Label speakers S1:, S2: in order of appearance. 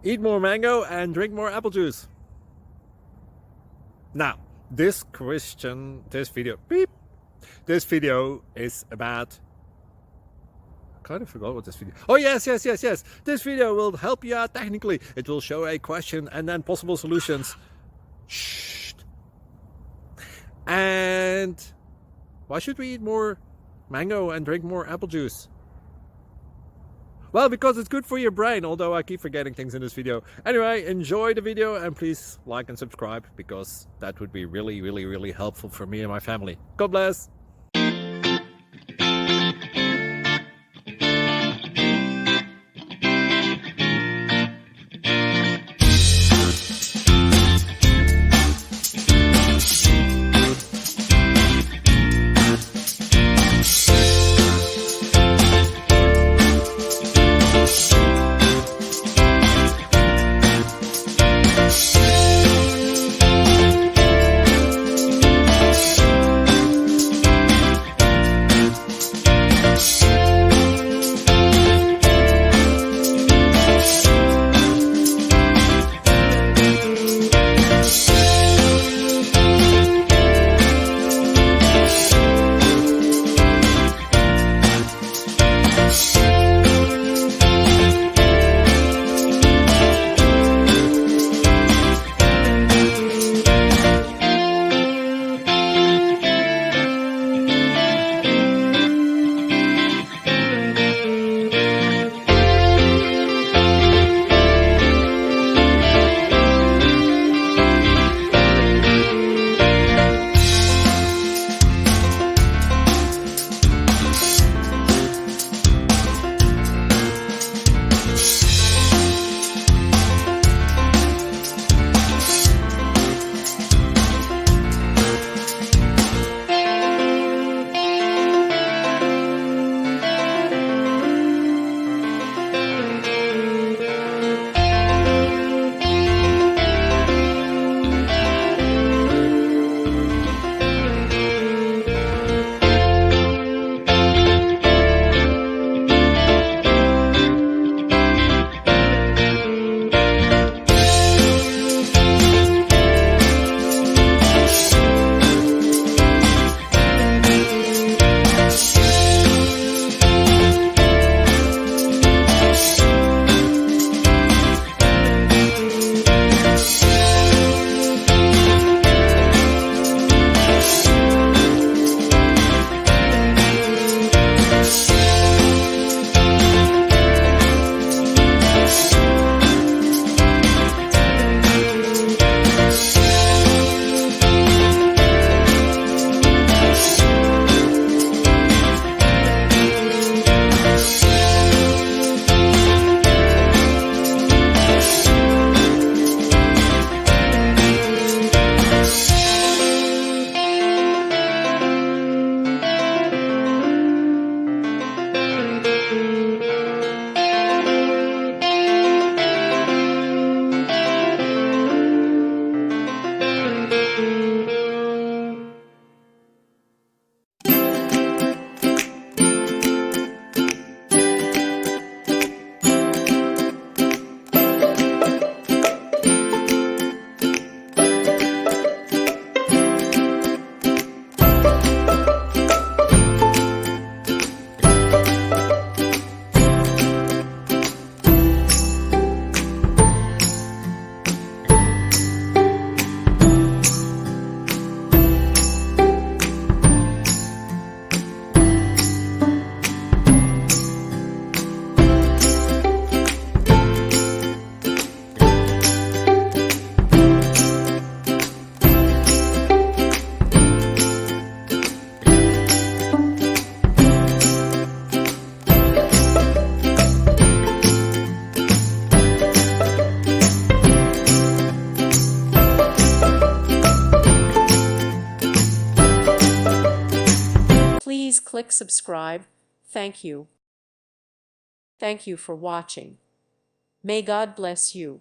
S1: Eat more mango and drink more apple juice. Now, this video is about, I kind of forgot what this video. Oh yes. This video will help you out technically. It will show a question and then possible solutions. Shh. And why should we eat more mango and drink more apple juice? Well, because it's good for your brain, although I keep forgetting things in this video. Anyway, enjoy the video and please like and subscribe, because that would be really helpful for me and my family. God bless!
S2: Please click subscribe. Thank you. Thank you for watching. May God bless you.